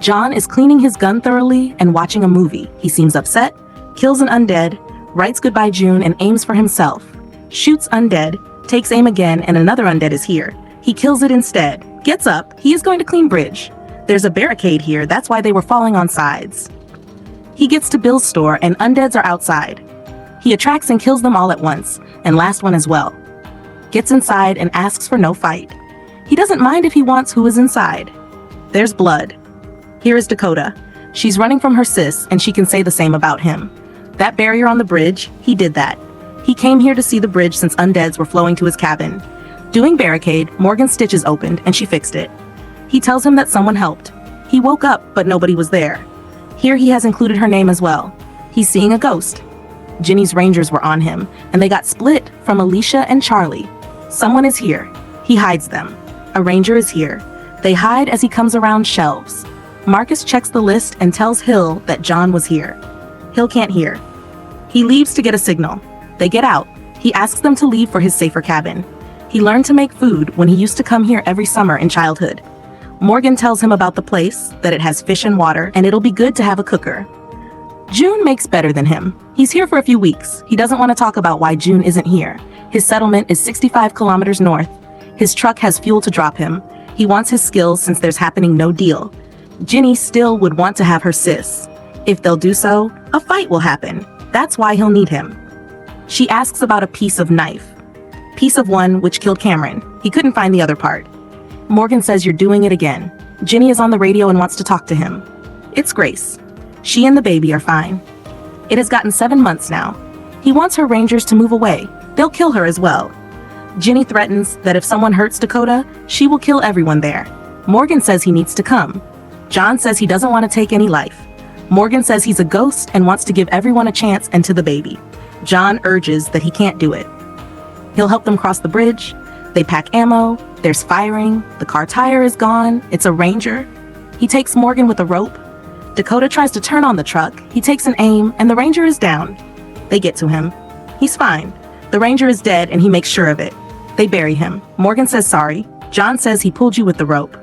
John is cleaning his gun thoroughly and watching a movie. He seems upset, kills an undead, writes goodbye June and aims for himself. Shoots undead, takes aim again and another undead is here. He kills it instead. Gets up, he is going to clean bridge. There's a barricade here, that's why they were falling on sides. He gets to Bill's store and undeads are outside. He attracts and kills them all at once, and last one as well. Gets inside and asks for no fight. He doesn't mind if he wants who is inside. There's blood. Here is Dakota. She's running from her sis and she can say the same about him. That barrier on the bridge, he did that. He came here to see the bridge since undeads were flowing to his cabin. Doing barricade, Morgan's stitches opened and she fixed it. He tells him that someone helped. He woke up, but nobody was there. Here he has included her name as well. He's seeing a ghost. Ginny's rangers were on him, and they got split from Alicia and Charlie. Someone is here. He hides them. A ranger is here. They hide as he comes around shelves. Marcus checks the list and tells Hill that John was here. Hill can't hear. He leaves to get a signal. They get out. He asks them to leave for his safer cabin. He learned to make food when he used to come here every summer in childhood. Morgan tells him about the place, that it has fish and water, and it'll be good to have a cooker. June makes better than him. He's here for a few weeks. He doesn't want to talk about why June isn't here. His settlement is 65 kilometers north. His truck has fuel to drop him. He wants his skills since there's happening no deal. Ginny still would want to have her sis. If they'll do so, a fight will happen. That's why he'll need him. She asks about a piece of knife. Piece of one which killed Cameron. He couldn't find the other part. Morgan says you're doing it again. Ginny is on the radio and wants to talk to him. It's Grace. She and the baby are fine. It has gotten 7 months now. He wants her rangers to move away. They'll kill her as well. Ginny threatens that if someone hurts Dakota, she will kill everyone there. Morgan says he needs to come. John says he doesn't want to take any life. Morgan says he's a ghost and wants to give everyone a chance and to the baby. John urges that he can't do it. He'll help them cross the bridge. They pack ammo. There's firing. The car tire is gone. It's a ranger. He takes Morgan with a rope. Dakota tries to turn on the truck. He takes an aim and the ranger is down. They get to him. He's fine. The ranger is dead and he makes sure of it. They bury him. Morgan says sorry. John says he pulled you with the rope.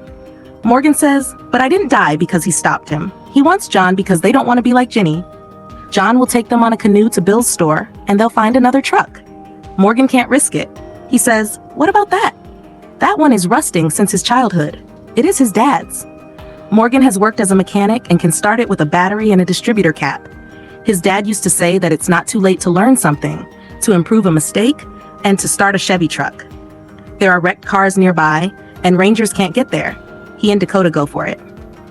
Morgan says, but I didn't die because he stopped him. He wants John because they don't want to be like Ginny. John will take them on a canoe to Bill's store and they'll find another truck. Morgan can't risk it. He says, what about that? That one is rusting since his childhood. It is his dad's. Morgan has worked as a mechanic and can start it with a battery and a distributor cap. His dad used to say that it's not too late to learn something, to improve a mistake, and to start a Chevy truck. There are wrecked cars nearby, and rangers can't get there. He and Dakota go for it.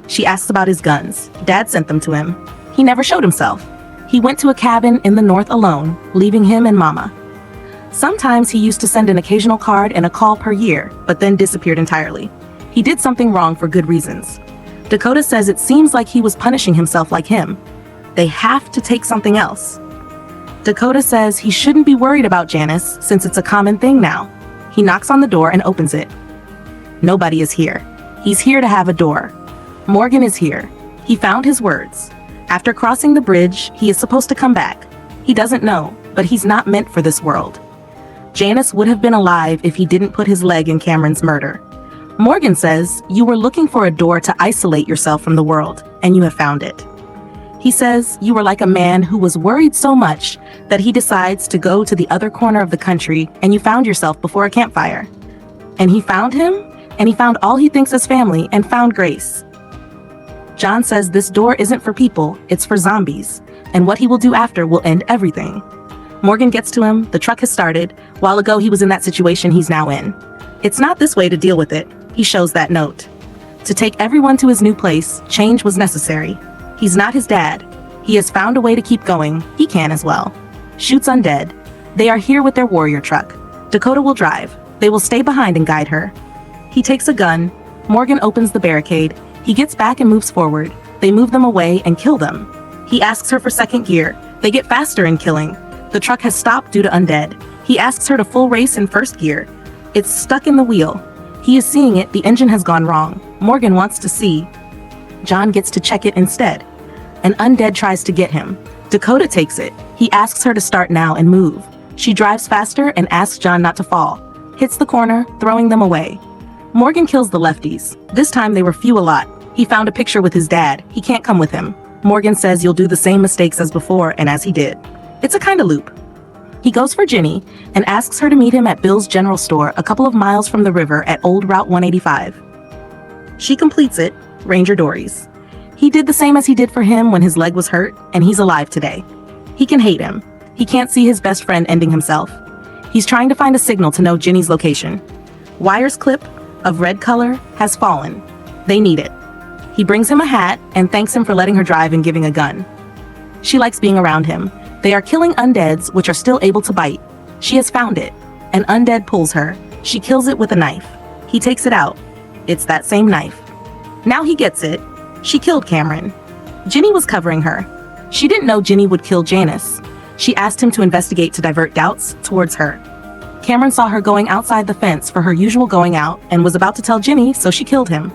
She asks about his guns. Dad sent them to him. He never showed himself. He went to a cabin in the north alone, leaving him and Mama. Sometimes he used to send an occasional card and a call per year, but then disappeared entirely. He did something wrong for good reasons. Dakota says it seems like he was punishing himself like him. They have to take something else. Dakota says he shouldn't be worried about Janice since it's a common thing now. He knocks on the door and opens it. Nobody is here. He's here to have a door. Morgan is here. He found his words. After crossing the bridge, he is supposed to come back. He doesn't know, but he's not meant for this world. Janice would have been alive if he didn't put his leg in Cameron's murder. Morgan says, you were looking for a door to isolate yourself from the world, and you have found it. He says, you were like a man who was worried so much that he decides to go to the other corner of the country, and you found yourself before a campfire. And he found him, and he found all he thinks is family, and found Grace. John says this door isn't for people, it's for zombies, and what he will do after will end everything. Morgan gets to him, the truck has started. While ago he was in that situation he's now in. It's not this way to deal with it. He shows that note. To take everyone to his new place, change was necessary. He's not his dad. He has found a way to keep going. He can as well. Shoots undead. They are here with their warrior truck. Dakota will drive. They will stay behind and guide her. He takes a gun. Morgan opens the barricade. He gets back and moves forward. They move them away and kill them. He asks her for second gear. They get faster in killing. The truck has stopped due to undead. He asks her to full race in first gear. It's stuck in the wheel. He is seeing it, the engine has gone wrong. Morgan wants to see. John gets to check it instead. An undead tries to get him. Dakota takes it. He asks her to start now and move. She drives faster and asks John not to fall. Hits the corner, throwing them away. Morgan kills the lefties. This time they were few a lot. He found a picture with his dad. He can't come with him. Morgan says you'll do the same mistakes as before and as he did. It's a kind of loop. He goes for Ginny and asks her to meet him at Bill's General Store a couple of miles from the river at Old Route 185. She completes it, Ranger Dorie's. He did the same as he did for him when his leg was hurt, and he's alive today. He can hate him. He can't see his best friend ending himself. He's trying to find a signal to know Ginny's location. Wire's clip, of red color, has fallen. They need it. He brings him a hat and thanks him for letting her drive and giving a gun. She likes being around him. They are killing undeads which are still able to bite. She has found it. An undead pulls her. She kills it with a knife. He takes it out. It's that same knife. Now he gets it. She killed Cameron. Ginny was covering her. She didn't know Ginny would kill Janice. She asked him to investigate to divert doubts towards her. Cameron saw her going outside the fence for her usual going out and was about to tell Ginny, so she killed him.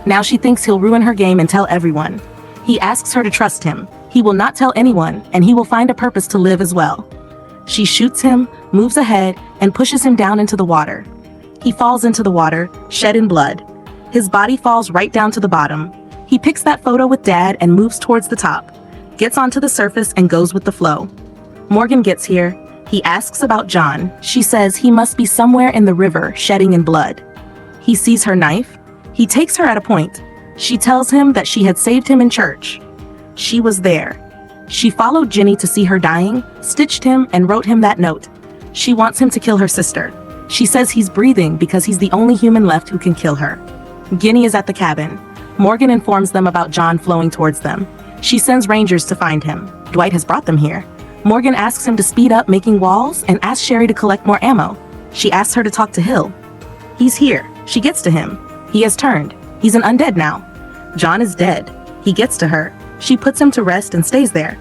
Now she thinks he'll ruin her game and tell everyone. He asks her to trust him. He will not tell anyone, and he will find a purpose to live as well. She shoots him, moves ahead, and pushes him down into the water. He falls into the water, shed in blood. His body falls right down to the bottom. He picks that photo with Dad and moves towards the top, gets onto the surface and goes with the flow. Morgan gets here. He asks about John. She says he must be somewhere in the river, shedding in blood. He sees her knife. He takes her at a point. She tells him that she had saved him in church. She was there. She followed Ginny to see her dying, stitched him, and wrote him that note. She wants him to kill her sister. She says he's breathing because he's the only human left who can kill her. Ginny is at the cabin. Morgan informs them about John flowing towards them. She sends rangers to find him. Dwight has brought them here. Morgan asks him to speed up making walls and asks Sherry to collect more ammo. She asks her to talk to Hill. He's here. She gets to him. He has turned. He's an undead now. John is dead. He gets to her. She puts him to rest and stays there.